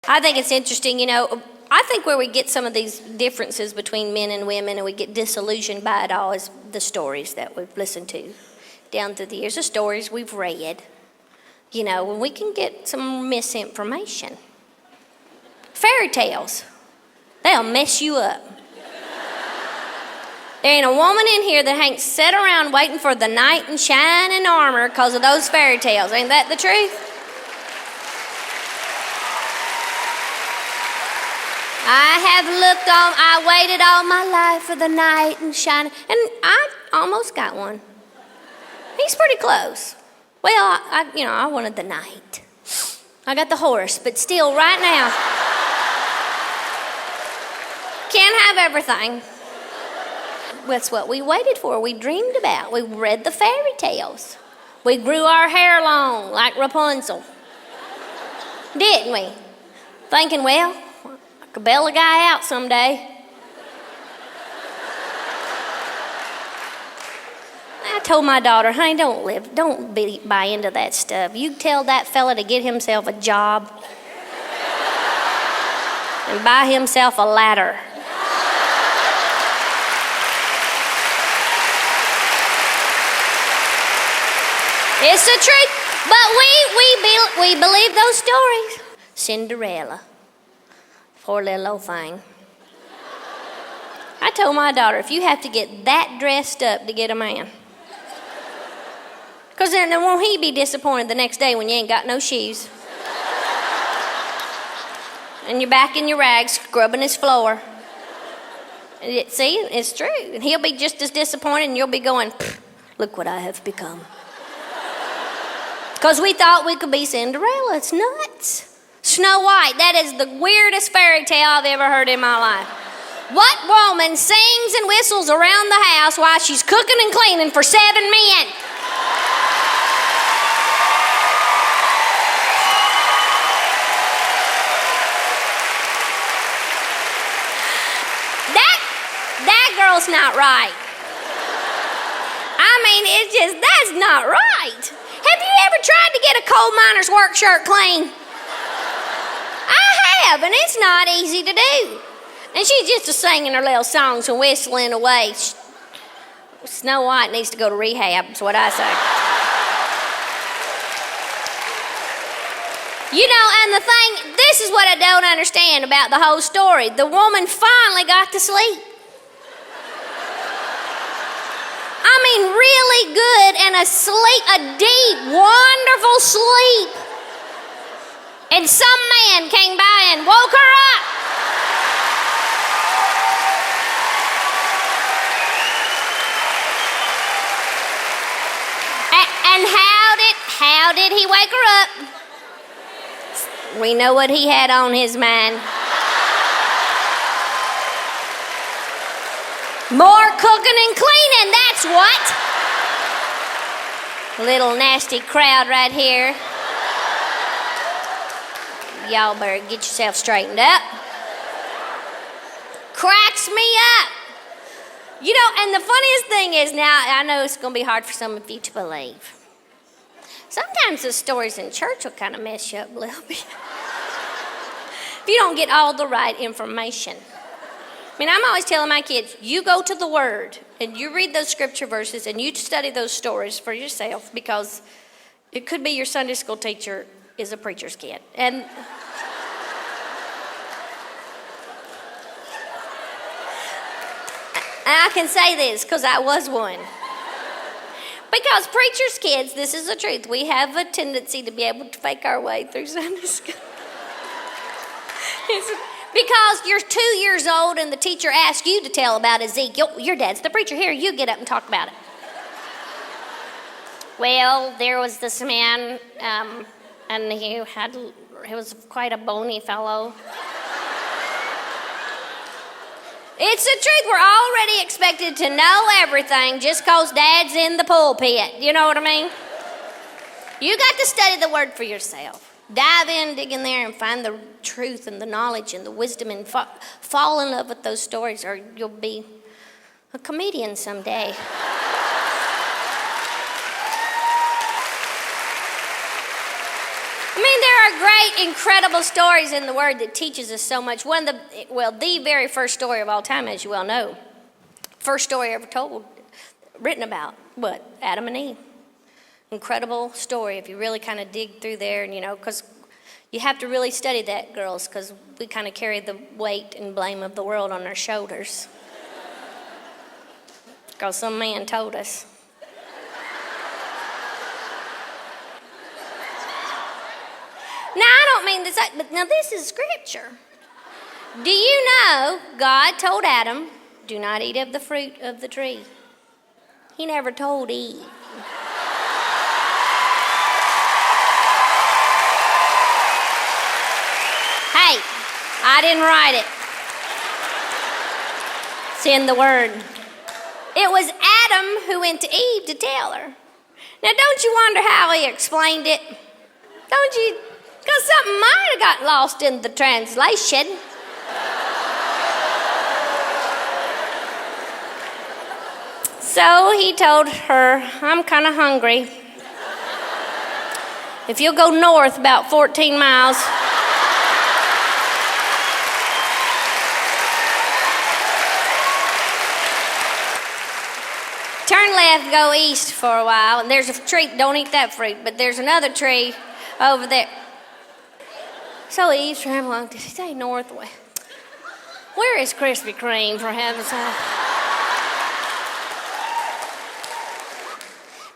I think it's interesting, I think where we get some of these differences between men and women and we get disillusioned by it all is the stories that we've listened to down through the years, the stories we've read. When we can get some misinformation. Fairy tales, they'll mess you up. There ain't a woman in here that ain't sat around waiting for the knight in shining armor because of those fairy tales. Ain't that the truth? I waited all my life for the knight in shining, and I almost got one. He's pretty close. Well, I wanted the knight. I got the horse, but still, right now, can't have everything. That's what we waited for. We dreamed about. We read the fairy tales. We grew our hair long like Rapunzel. Didn't we? Thinking, well, I could bail a guy out someday. I told my daughter, honey, don't buy into that stuff. You tell that fella to get himself a job and buy himself a ladder. It's the truth, but we believe those stories. Cinderella, poor little old thing. I told my daughter, if you have to get that dressed up to get a man, because then won't he be disappointed the next day when you ain't got no shoes? And you're back in your rags, scrubbing his floor. See, it's true. And he'll be just as disappointed and you'll be going, look what I have become. Because we thought we could be Cinderella. It's nuts. Snow White, that is the weirdest fairy tale I've ever heard in my life. What woman sings and whistles around the house while she's cooking and cleaning for 7 men? That girl's not right. That's not right. Have you ever tried to get a coal miner's work shirt clean? I have, and it's not easy to do. And she's just singing her little songs and whistling away. Snow White needs to go to rehab, is what I say. And the thing, this is what I don't understand about the whole story. The woman finally got to sleep. Really good and a deep, wonderful sleep. And some man came by and woke her up. And how did he wake her up? We know what he had on his mind. More cooking and cleaning, that's what. Little nasty crowd right here. Y'all better get yourself straightened up. Cracks me up. And the funniest thing is, now I know it's going to be hard for some of you to believe. Sometimes the stories in church will kind of mess you up a little bit. If you don't get all the right information. I'm always telling my kids, you go to the Word and you read those scripture verses and you study those stories for yourself, because it could be your Sunday school teacher is a preacher's kid. And I can say this because I was one. Because preacher's kids, this is the truth, we have a tendency to be able to fake our way through Sunday school. Because you're 2 years old and the teacher asks you to tell about Ezekiel. Your dad's the preacher. Here, you get up and talk about it. Well, there was this man, and he was quite a bony fellow. It's the truth. We're already expected to know everything just because Dad's in the pulpit. You know what I mean? You got to study the Word for yourself. Dive in, dig in there, and find the truth and the knowledge and the wisdom, and fall in love with those stories, or you'll be a comedian someday. There are great, incredible stories in the Word that teaches us so much. The very first story of all time, as you well know. First story ever told, written about, what? Adam and Eve. Incredible story if you really kind of dig through there, and because you have to really study that, girls, because we kind of carry the weight and blame of the world on our shoulders. Because some man told us. Now, I don't mean this, but now this is scripture. Do you know God told Adam, do not eat of the fruit of the tree? He never told Eve. Hey, I didn't write it. It's in the Word. It was Adam who went to Eve to tell her. Now, don't you wonder how he explained it? Don't you? Because something might have got lost in the translation. So he told her, I'm kind of hungry. If you'll go north about 14 miles, turn left, go east for a while, and there's a tree, don't eat that fruit, but there's another tree over there. So Eve's trying along, did he say north? Where is Krispy Kreme, for heaven's sake?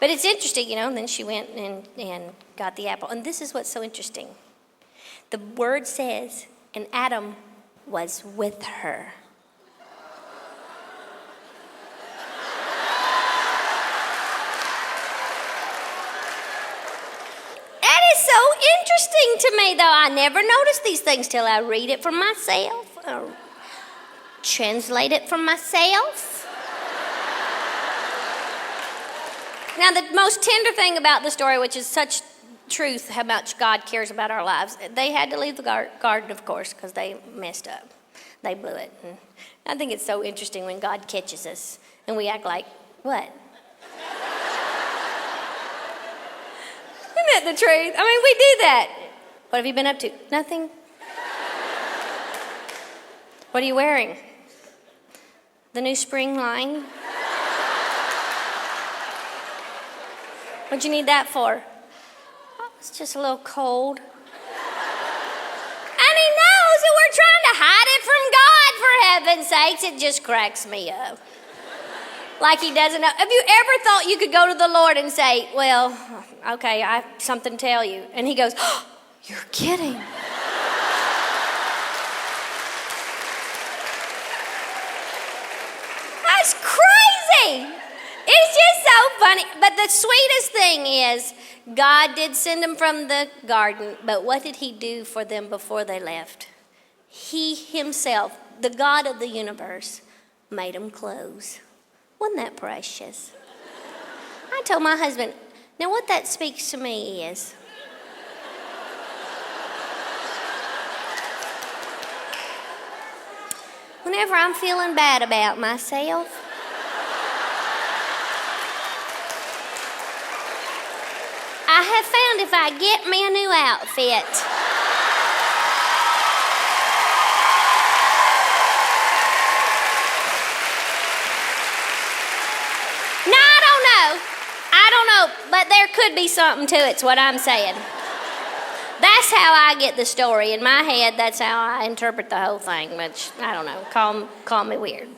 But it's interesting, and then she went and got the apple. And this is what's so interesting. The Word says, and Adam was with her. So interesting to me, though. I never noticed these things till I read it for myself, or translate it for myself. Now, the most tender thing about the story, which is such truth, how much God cares about our lives, they had to leave the garden, of course, because they messed up. They blew it. And I think it's so interesting when God catches us, and we act like, what? Isn't that the truth? I mean, we do that. What have you been up to? Nothing. What are you wearing? The new spring line? What'd you need that for? Oh, it's just a little cold. And he knows that we're trying to hide it from God, for heaven's sakes. It just cracks me up. Like he doesn't know. Have you ever thought you could go to the Lord and say, well, okay, I have something to tell you. And he goes, oh, you're kidding. That's crazy. It's just so funny. But the sweetest thing is, God did send them from the garden, but what did he do for them before they left? He himself, the God of the universe, made them clothes. Wasn't that precious? I told my husband, now what that speaks to me is, whenever I'm feeling bad about myself, I have found if I get me a new outfit, but there could be something to it's what I'm saying. That's how I get the story. In my head, that's how I interpret the whole thing, which, I don't know, call me weird.